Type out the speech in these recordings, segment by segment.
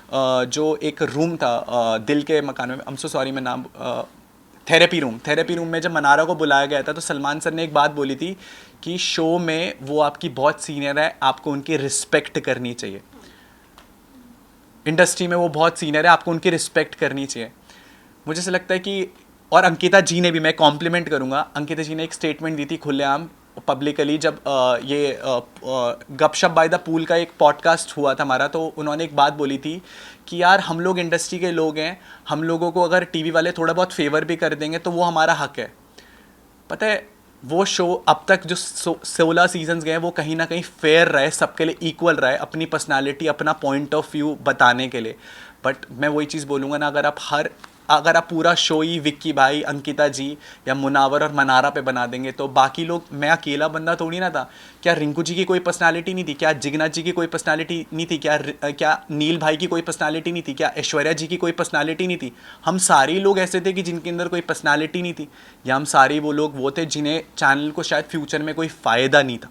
जो एक रूम था दिल के मकान में, आई एम सो सॉरी मैं नाम, थेरेपी रूम में जब मनारा को बुलाया गया था तो सलमान सर ने एक बात बोली थी कि शो में वो आपकी बहुत सीनियर है, आपको उनकी रिस्पेक्ट करनी चाहिए। इंडस्ट्री में वो बहुत सीनियर है, आपको उनकी रिस्पेक्ट करनी चाहिए। मुझे ऐसा लगता है कि, और अंकिता जी ने भी, मैं कॉम्प्लीमेंट करूंगा, अंकिता जी ने एक स्टेटमेंट दी थी खुलेआम पब्लिकली जब ये गपशप बाय द पूल का एक पॉडकास्ट हुआ था हमारा, तो उन्होंने एक बात बोली थी कि यार हम लोग इंडस्ट्री के लोग हैं, हम लोगों को अगर टीवी वाले थोड़ा बहुत फेवर भी कर देंगे तो वो हमारा हक है। पता है वो शो अब तक जो 16 सीजन्स गए वो कहीं ना कहीं फेयर रहे, सबके लिए इक्वल रहे, अपनी पर्सनालिटी अपना पॉइंट ऑफ व्यू बताने के लिए। बट मैं वही चीज़ बोलूँगा ना, अगर आप पूरा शो ही विक्की भाई, अंकिता जी या मुनावर और मनारा पे बना देंगे तो बाकी लोग, मैं अकेला बंदा थोड़ी ना था। क्या रिंकू जी की कोई पर्सनालिटी नहीं थी? क्या जिगना जी की कोई पर्सनालिटी नहीं थी? क्या नील भाई की कोई पर्सनालिटी नहीं थी? क्या ऐश्वर्या जी की कोई पर्सनालिटी नहीं थी? हम सारे लोग ऐसे थे कि जिनके अंदर कोई पर्सनालिटी नहीं थी, या हम सारे वो लोग वो थे जिन्हें चैनल को शायद फ्यूचर में कोई फ़ायदा नहीं था।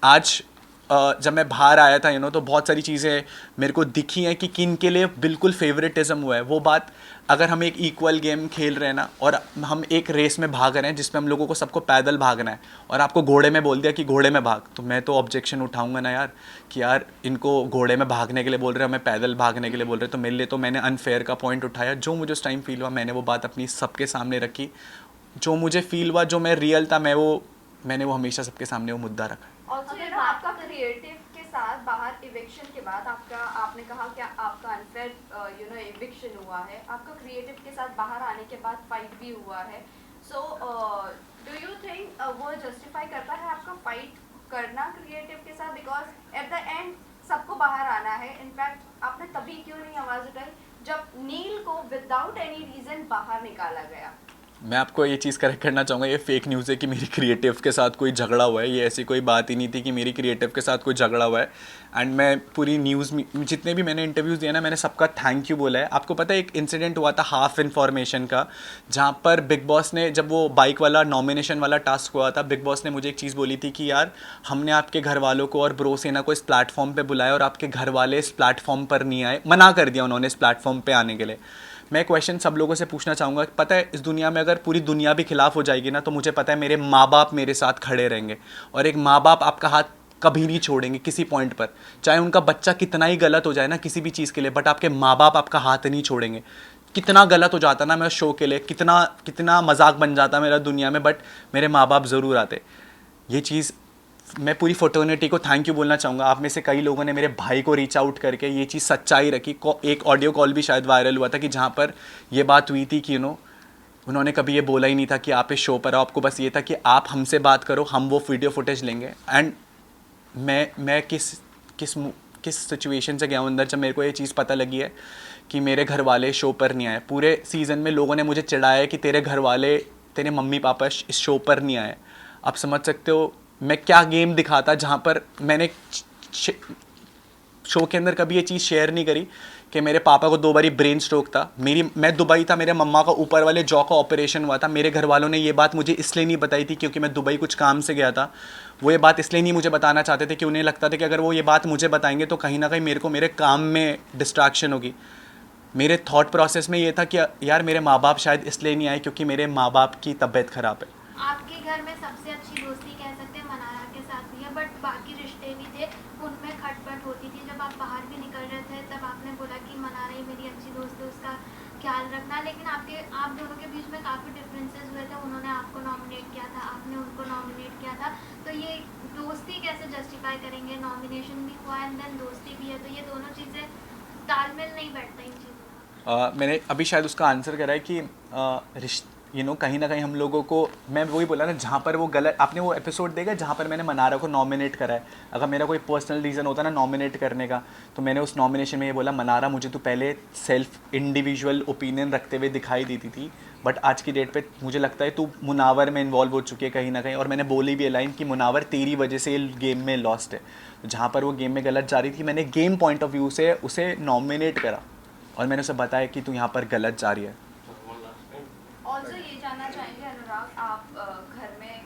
आज जब मैं बाहर आया था तो बहुत सारी चीज़ें मेरे को दिखी हैं कि किन के लिए बिल्कुल फेवरेटिज्म हुआ है। वो बात, अगर हम एक इक्वल गेम खेल रहे हैं ना, और हम एक रेस में भाग रहे हैं जिसमें हम लोगों को सबको पैदल भागना है, और आपको घोड़े में बोल दिया कि घोड़े में भाग, तो मैं तो ऑब्जेक्शन उठाऊंगा ना यार, कि यार इनको घोड़े में भागने के लिए बोल रहे हैं, हमें पैदल भागने के लिए बोल रहे हैं। तो मेरे लिए तो मैंने अनफेयर का पॉइंट उठाया, जो मुझे उस टाइम फील हुआ मैंने वो बात अपनी सबके सामने रखी, जो मुझे फील हुआ, जो मैं रियल था, मैंने वो हमेशा सबके सामने वो मुद्दा रखा। ऑल्सो आपका क्रिएटिव के साथ बाहर इविक्शन के बाद आपने कहा कि आपका अनफेयर इविक्शन हुआ है, आपका क्रिएटिव के साथ बाहर आने के बाद फाइट भी हुआ है। सो डू यू थिंक वो जस्टिफाई करता है आपका फाइट करना क्रिएटिव के साथ? बिकॉज एट द एंड सबको बाहर आना है। इनफैक्ट आपने तभी क्यों नहीं आवाज उठाई जब नील को विदाउट एनी रीजन बाहर निकाला गया? मैं आपको ये चीज़ करेक्ट करना चाहूँगा, ये फेक न्यूज़ है कि मेरी क्रिएटिव के साथ कोई झगड़ा हुआ है। ये ऐसी कोई बात ही नहीं थी कि मेरी क्रिएटिव के साथ कोई झगड़ा हुआ है। एंड मैं पूरी न्यूज़ में जितने भी मैंने इंटरव्यूज़ दिए ना, मैंने सबका थैंक यू बोला है। आपको पता है एक इंसिडेंट हुआ था हाफ इन्फॉर्मेशन का, जहाँ पर बिग बॉस ने, जब वो बाइक वाला नॉमिनेशन वाला टास्क हुआ था, बिग बॉस ने मुझे एक चीज़ बोली थी कि यार हमने आपके घर वालों को और ब्रो सेना को इस प्लेटफॉर्म पर बुलाया और आपके घर वाले इस प्लेटफॉर्म पर नहीं आए, मना कर दिया उन्होंने इस प्लेटफॉर्म पर आने के लिए। मैं क्वेश्चन सब लोगों से पूछना चाहूँगा, पता है इस दुनिया में अगर पूरी दुनिया भी खिलाफ हो जाएगी ना, तो मुझे पता है मेरे माँ बाप मेरे साथ खड़े रहेंगे। और एक माँ बाप आपका हाथ कभी नहीं छोड़ेंगे किसी पॉइंट पर, चाहे उनका बच्चा कितना ही गलत हो जाए ना किसी भी चीज़ के लिए, बट आपके माँ बाप आपका हाथ नहीं छोड़ेंगे। कितना गलत हो जाता ना मेरा शो के लिए, कितना कितना मजाक बन जाता मेरा दुनिया में, बट मेरे माँ बाप ज़रूर आते। ये चीज़ मैं पूरी फ्रेटर्निटी को थैंक यू बोलना चाहूँगा। आप में से कई लोगों ने मेरे भाई को रीच आउट करके ये चीज़ सच्चाई रखी। एक ऑडियो कॉल भी शायद वायरल हुआ था कि जहाँ पर ये बात हुई थी कि उन्होंने कभी ये बोला ही नहीं था कि आप इस शो पर आओ, आपको बस ये था कि आप हमसे बात करो, हम वो वीडियो फुटेज लेंगे। एंड मैं किस किस सिचुएशन से गया हूँ अंदर, जब मेरे को ये चीज़ पता लगी है कि मेरे घर वाले शो पर नहीं आए। पूरे सीज़न में लोगों ने मुझे चिढ़ाया है कि तेरे घर वाले, तेरे मम्मी पापा इस शो पर नहीं आए। आप समझ सकते हो मैं क्या गेम दिखाता, जहाँ पर मैंने शो के अंदर कभी ये चीज़ शेयर नहीं करी कि मेरे पापा को 2 बारी ब्रेन स्ट्रोक था, मैं दुबई था, मेरे मम्मा का ऊपर वाले जॉ का ऑपरेशन हुआ था। मेरे घर वालों ने ये बात मुझे इसलिए नहीं बताई थी क्योंकि मैं दुबई कुछ काम से गया था। वो ये बात इसलिए नहीं मुझे बताना चाहते थे कि उन्हें लगता था कि अगर वो ये बात मुझे बताएंगे तो कहीं ना कहीं मेरे को मेरे काम में डिस्ट्रैक्शन होगी। मेरे थॉट प्रोसेस में ये था कि यार मेरे माँ बाप शायद इसलिए नहीं आए क्योंकि मेरे माँ बाप की तबीयत ख़राब है। आपके घर में सबसे अच्छी दोस्ती कह सकते हैं मनारा के साथ भी है, बट बाकी रिश्ते भी थे, उनमें खटपट होती थी। जब आप बाहर भी निकल रहे थे तब आपने बोला कि मनारा ही मेरी अच्छी दोस्त है, उसका ख्याल रखना। लेकिन आप दोनों के बीच में काफ़ी डिफरेंसेस हुए थे। उन्होंने आपको नॉमिनेट किया था, आपने उनको नॉमिनेट किया था, तो ये दोस्ती कैसे जस्टिफाई करेंगे? नॉमिनेशन भी हुआ एंड देन दोस्ती भी है, तो ये दोनों चीज़ें तालमेल नहीं बैठता इन चीज़ों का। मैंने अभी शायद उसका आंसर करा है कि कहीं ना कहीं हम लोगों को, मैं वही बोला ना, जहाँ पर वो गलत, आपने वो एपिसोड देखा जहाँ पर मैंने मनारा को नॉमिनेट करा है। अगर मेरा कोई पर्सनल रीज़न होता ना नॉमिनेट करने का, तो मैंने उस नॉमिनेशन में ये बोला, मनारा मुझे तो पहले सेल्फ इंडिविजुअल ओपिनियन रखते हुए दिखाई देती थी, बट आज की डेट पे मुझे लगता है तू मुनावर में इन्वॉल्व हो चुकी है कहीं ना कहीं। और मैंने बोली भी लाइन कि मुनावर तेरी वजह से गेम में लॉस्ट है। तो जहाँ पर वो गेम में गलत जा रही थी, मैंने गेम पॉइंट ऑफ व्यू से उसे नॉमिनेट करा और मैंने उसे बताया कि तू यहाँ पर गलत जा रही है। ऑल्सो ये जानना चाहेंगे अनुराग, आप घर में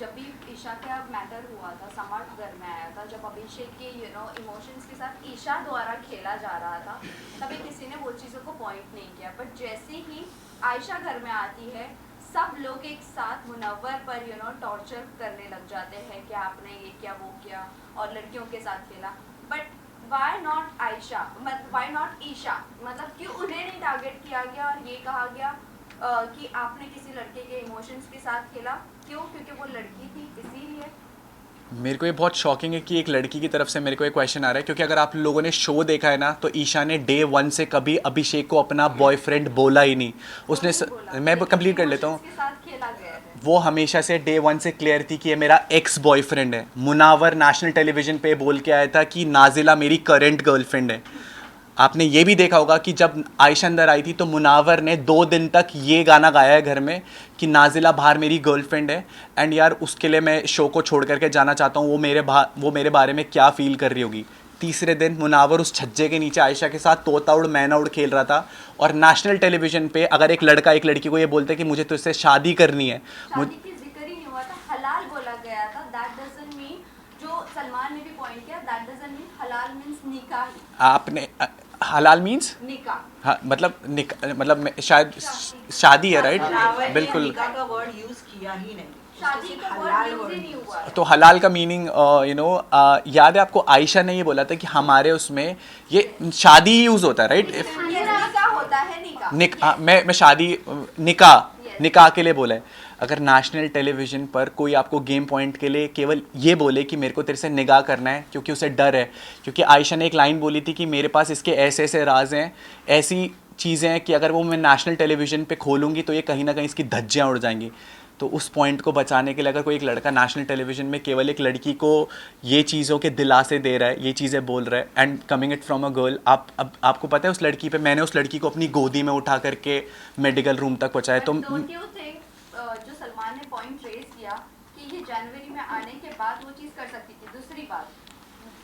जब भी ईशा का मैटर हुआ था, समर्थ घर में आया था, जब अभिषेक के इमोशंस के साथ ईशा द्वारा खेला जा रहा था, तभी किसी ने वो चीज़ों को पॉइंट नहीं किया। बट जैसे ही आयशा घर में आती है, सब लोग एक साथ मुनव्वर पर टॉर्चर करने लग जाते हैं कि आपने ये किया वो किया और लड़कियों के साथ खेला। But why not Ayesha, why not Isha, मतलब क्यों उन्हें नहीं टारगेट किया गया और ये कहा गया कि आपने किसी लड़के के इमोशंस के साथ खेला? क्यों? क्योंकि वो लड़की थी, इसीलिए। मेरे को ये बहुत शॉकिंग है कि एक लड़की की तरफ से मेरे को एक क्वेश्चन आ रहा है, क्योंकि अगर आप लोगों ने शो देखा है ना, तो ईशा ने डे 1 से कभी अभिषेक को अपना बॉयफ्रेंड बोला ही नहीं। उसने मैं कंप्लीट कर लेता हूँ। के साथ खेला गया है। वो हमेशा से डे 1 से क्लियर थी कि ये मेरा एक्स बॉयफ्रेंड है। मुनावर नेशनल टेलीविजन पे बोल के आया था कि नाजिला मेरी करंट गर्लफ्रेंड है। आपने ये भी देखा होगा कि जब आयशा अंदर आई थी तो मुनावर ने 2 दिन तक ये गाना गाया है घर में कि नाजिला बाहर मेरी गर्लफ्रेंड है। एंड यार उसके लिए मैं शो को छोड़ करके जाना चाहता हूँ। वो मेरे बारे में क्या फ़ील कर रही होगी। तीसरे दिन मुनावर उस छज्जे के नीचे आयशा के साथ तोता उड़ मैना उड़ खेल रहा था। और नेशनल टेलीविजन पे अगर एक लड़का एक लड़की को ये बोलते कि मुझे तो इससे शादी करनी है, शादी की जिक्र ही नहीं हुआ था, हलाल बोला गया था। दैट डजंट मीन, जो सलमान ने भी पॉइंट किया, दैट डजंट मीन हलाल मींस निकाह ही। आपने हलाल मीन्स निकाह, हाँ, मतलब शायद शादी है, राइट? मुनावर ने बिल्कुल। निकाह का वर्ड यूज किया ही नहीं, शादी का हलाल वर्ड यूज ही word नहीं हुआ। तो हलाल का मीनिंग याद है आपको? आयशा ने ये बोला था कि हमारे उसमें ये शादी ही यूज़ होता है, राइट? निकाह होता है, निकाह। मैं शादी निकाह के लिए बोला है। अगर नेशनल टेलीविज़न पर कोई आपको गेम पॉइंट के लिए केवल ये बोले कि मेरे को तेरे से निगाह करना है क्योंकि उसे डर है, क्योंकि आयशा ने एक लाइन बोली थी कि मेरे पास इसके ऐसे ऐसे राज हैं, ऐसी चीज़ें हैं कि अगर वो मैं नेशनल टेलीविज़न पे खोलूँगी तो ये कहीं ना कहीं इसकी धज्जियाँ उड़ जाएंगी। तो उस पॉइंट को बचाने के लिए अगर कोई एक लड़का नेशनल टेलीविज़न में केवल एक लड़की को ये चीज़ों के दिलासे दे रहा है, ये चीज़ें बोल रहा है, and coming it from a girl, आपको पता है उस लड़की पे, मैंने उस लड़की को अपनी गोदी में उठा करके मेडिकल रूम तक पहुँचाया। तो डोंट यू थिंक जो सलमान ने पॉइंट रेज किया कि ये जनवरी में आने के बाद वो चीज़ कर सकती थी? दूसरी बात,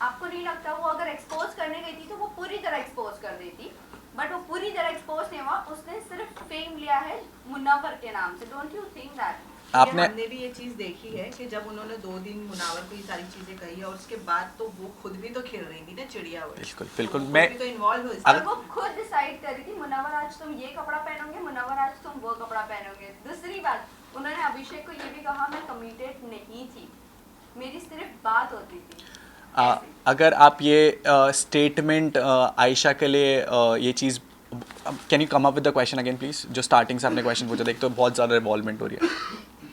आपको नहीं लगता वो अगर एक्सपोज करने गई थी तो वो पूरी तरह एक्सपोज कर देती? बट वो पूरी तरह एक्सपोज नहीं हुआ, उसने सिर्फ फेम लिया है मुनव्वर के नाम से। Don't you think that? हमने भी ये चीज देखी है कि जब उन्होंने 2 दिन मुनावर को ये सारी चीजें कही और उसके बाद तो वो खुद भी तो खेल रही थी ना चिड़िया वर्ड। बिल्कुल बिल्कुल। वो मैं भी तो इन्वॉल्व हुई। और वो खुद डिसाइड कर रही थी, मुनव्वर आज तुम ये कपड़ा पहनोगे, मुनव्वर आज तुम वो कपड़ा पहनोगे। दूसरी बात, उन्होंने अभिषेक को ये भी कहा मैं कमिटेड नहीं थी, मेरी सिर्फ बात होती थी। अगर आप ये स्टेटमेंट आयशा के लिए ये चीज़, can you come up with the question again please? जो स्टार्टिंग से आपने क्वेश्चन पूछा था, एक तो बहुत ज़्यादा रिवॉल्वमेंट हो रही है।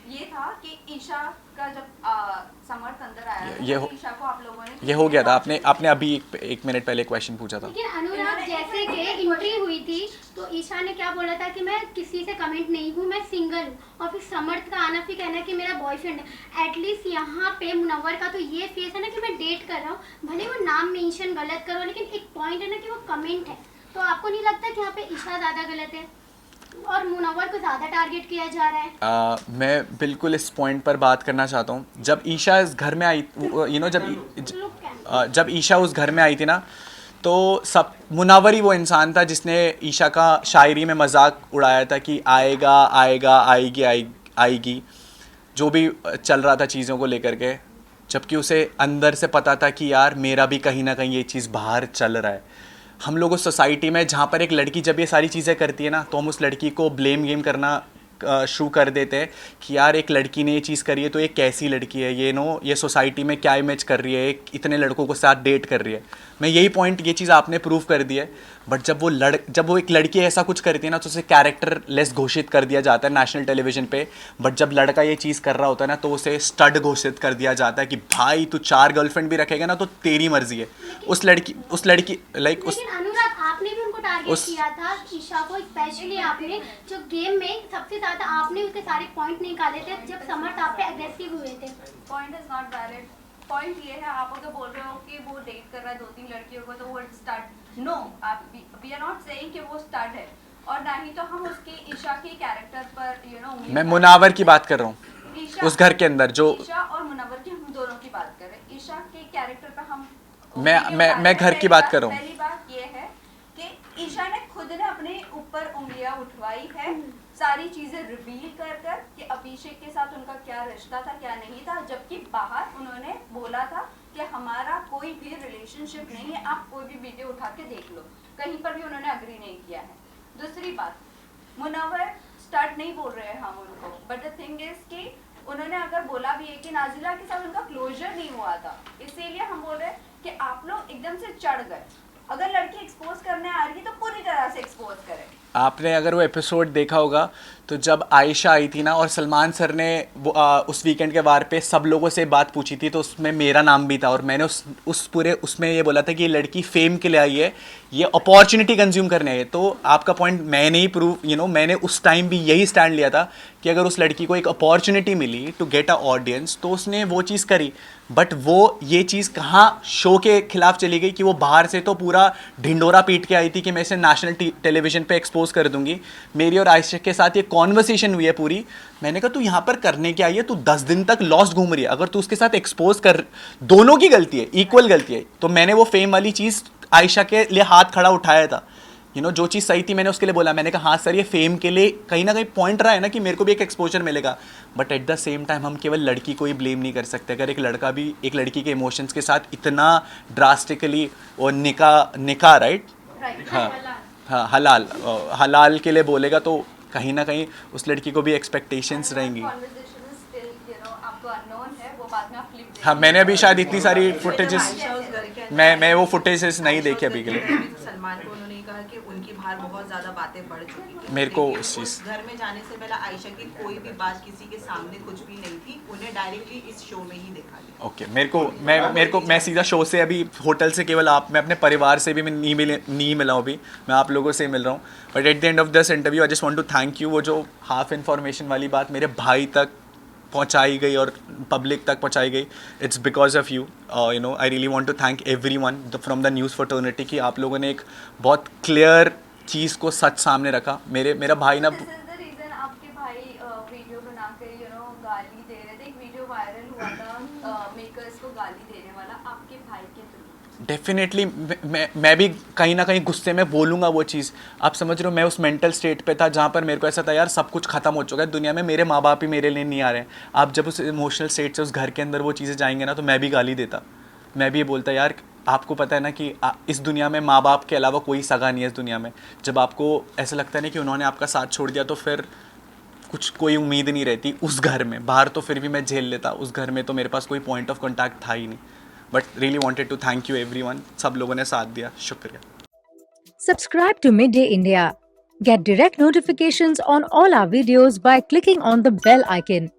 ये था कि ईशा का जब समर्थ अंदर आया था, ये तो ईशा को आप लोगों ने ये हो गया था। आपने अभी एक मिनट पहले क्वेश्चन पूछा था। लेकिन अनुराग जैसे कि एंट्री हुई थी तो ईशा ने क्या बोला था कि मैं किसी से कमेंट नहीं हूँ, मैं सिंगल हूँ, और फिर समर्थ का आना फिर कहना कि मेरा बॉयफ्रेंड है। एटलीस्ट यहाँ पे मुनव्वर का तो ये फेस है ना कि मैं डेट कर रहा हूँ, भले वो नाम मेंशन गलत करो, लेकिन एक पॉइंट है ना कि वो कमेंट है। तो आपको नहीं लगता कि यहाँ पे ईशा ज़्यादा गलत है और मुनव्वर को ज़्यादा टारगेट किया जा रहा है? मैं बिल्कुल इस पॉइंट पर बात करना चाहता हूँ। जब ईशा इस घर में आई, जब ईशा उस घर में आई थी ना, तो सब मुनव्वर ही वो इंसान था जिसने ईशा का शायरी में मजाक उड़ाया था कि आएगा आएगा आएगी आएगी, जो भी चल रहा था चीज़ों को लेकर के, जबकि उसे अंदर से पता था कि यार मेरा भी कहीं ना कहीं ये चीज़ बाहर चल रहा है। हम लोग उस सोसाइटी में जहाँ पर एक लड़की जब ये सारी चीज़ें करती है ना, तो हम उस लड़की को ब्लेम गेम करना शुरू कर देते हैं कि यार एक लड़की ने ये चीज़ करी है तो ये कैसी लड़की है, ये सोसाइटी में क्या इमेज कर रही है, एक इतने लड़कों के साथ डेट कर रही है। मैं यही पॉइंट, ये चीज़ आपने प्रूव कर दी है। बट जब वो एक लड़की ऐसा कुछ करती है ना, तो उसे कैरेक्टर लेस घोषित कर दिया जाता है नेशनल टेलीविजन पे। बट जब लड़का ये चीज़ कर रहा होता है ना, तो उसे स्टड घोषित कर दिया जाता है कि भाई तू 4 गर्लफ्रेंड भी रखेगा ना तो तेरी मर्जी है। उस लड़की लाइक उस लेकिन अनुराग आपने भी उनको टारगेट किया था, ईशा को स्पेशली आपने, जो गेम में सबसे ज्यादा आपने उसके सारे पॉइंट निकाले थे जब समर्थ आप पे एग्रेसिव हुए थे। Point is not valid. Point ये है, आप अगर बोल रहे हो कि वो डेट कर रहा है 2-3 लड़कियों को तो वो स्टार्ट, नो, आप वी आर नॉट सेइंग कि वो स्टार्ट है, और ना ही तो हम उसकी ईशा के कैरेक्टर पर मैं मुनावर की बात कर रहा हूँ, ईशा उस घर के अंदर जो ईशा और मुनव्वर की, हम दोनों की बात कर रहे हैं। ईशा के कैरेक्टर पर हम मैं घर की बात कर रहा हूँ। पहली बात ये है कि ईशा ने खुद ने अपने ऊपर उंगलियां उठवाई है, सारी चीजें रिवील कर कर कि अभिषेक के साथ उनका क्या रिश्ता था क्या नहीं था, जबकि बाहर उन्होंने बोला था कि हमारा कोई भी रिलेशनशिप नहीं है, आप कोई भी वीडियो उठा के देख लो, कहीं पर भी उन्होंने अग्री नहीं किया है। दूसरी बात, मुनव्वर स्टार्ट नहीं बोल रहे हैं हम उनको, बट द थिंग इज कि उन्होंने अगर बोला भी है कि नाजिला के साथ उनका क्लोजर नहीं हुआ था, इसीलिए हम बोल रहे हैं कि आप लोग एकदम से चढ़ गए। अगर लड़की एक्सपोज करने आ रही है तो पूरी तरह से एक्सपोज करें। आपने अगर वो एपिसोड देखा होगा तो जब आयशा आई थी ना और सलमान सर ने वो उस वीकेंड के वार पे सब लोगों से बात पूछी थी, तो उसमें मेरा नाम भी था और मैंने उस पूरे उसमें ये बोला था कि ये लड़की फेम के लिए आई है, ये अपॉर्चुनिटी कंज्यूम करने आई है। तो आपका पॉइंट मैंने ही प्रूव मैंने उस टाइम भी यही स्टैंड लिया था कि अगर उस लड़की को एक अपॉर्चुनिटी मिली टू गेट अ ऑडियंस तो उसने वो चीज़ करी। बट वो ये चीज़ कहाँ शो के खिलाफ चली गई कि वो बाहर से तो पूरा ढिंडोरा पीट के आई थी कि मैं इसे नेशनल टेलीविजन पे एक्सपोज कर दूंगी। मेरी और आयशा के साथ ये कॉन्वर्सेशन हुई है पूरी, मैंने कहा तू यहाँ पर करने के आई है, तू 10 दिन तक लॉस्ट घूम रही है, अगर तू उसके साथ एक्सपोज कर, दोनों की गलती है, इक्वल गलती है। तो मैंने वो फेम वाली चीज़ आयशा के लिए हाथ खड़ा उठाया था, जो चीज़ सही थी मैंने उसके लिए बोला। मैंने कहा हाँ सर, ये फेम के लिए कहीं ना कहीं पॉइंट रहा है ना कि मेरे को भी एक एक्सपोजर मिलेगा, but at the same time हम केवल लड़की को ही ब्लेम नहीं कर सकते। अगर एक लड़का भी एक लड़की के इमोशंस के साथ इतना ड्रास्टिकली और निका राइट, हाँ हलाल के लिए बोलेगा तो कहीं ना कहीं उस लड़की को भी एक्सपेक्टेशंस रहेंगी। हाँ, मैंने अभी शायद इतनी सारी फुटेजेस मैं वो फुटेजेस नहीं देखे अभी के लिए। सलमान को उन्होंने कहा कि उनकी बाहर बहुत ज्यादा बातें बढ़ चुकी थी, मेरे को लेकिन उस चीज़ उस घर में जाने से पहले आयशा की कोई भी बात किसी के सामने कुछ भी नहीं थी, उन्हें डायरेक्टली इस शो में ही देखा गया। ओके, मेरे को मैं सीधा शो से, अभी होटल से केवल मैं अपने परिवार से भी मैं नहीं मिला हूँ, अभी मैं आप लोगों से मिल रहा हूँ। But at the end of this interview I just want to thank you. वो जो हाफ इन्फॉर्मेशन वाली बात मेरे भाई तक पहुंचाई गई और पब्लिक तक पहुंचाई गई, it's because of you. I really want to thank everyone from the news fraternity कि आप लोगों ने एक बहुत क्लियर चीज़ को सच सामने रखा। मेरा भाई ना, This is the reason आपके भाई वीडियो बना के गाली दे रहे थे। एक वीडियो वायरल हुआ था मेकर्स को गाली देने वाला, आपके भाई के थ्रू। डेफिनेटली मैं भी कहीं ना कहीं गुस्से में बोलूँगा वो चीज़। आप समझ रहे हो, मैं उस मेंटल स्टेट पे था जहाँ पर मेरे को ऐसा था यार सब कुछ ख़त्म हो चुका है दुनिया में, मेरे माँ बाप ही मेरे लिए नहीं आ रहे हैं। आप जब उस इमोशनल स्टेट से उस घर के अंदर वो चीज़ें जाएंगे ना, तो मैं भी गाली देता, मैं भी ये बोलता यार आपको पता है ना कि इस दुनिया में माँ बाप के अलावा कोई सगा नहीं है इस दुनिया में। जब आपको ऐसा लगता है ना कि उन्होंने आपका साथ छोड़ दिया तो फिर कुछ कोई उम्मीद नहीं रहती उस घर में। बाहर तो फिर भी मैं झेल लेता, उस घर में तो मेरे पास कोई पॉइंट ऑफ कॉन्टैक्ट था ही नहीं। But really wanted to thank you everyone, सब लोगों ने साथ दिया, शुक्रिया। Subscribe to Midday India. Get direct notifications on all our videos by clicking on the bell icon.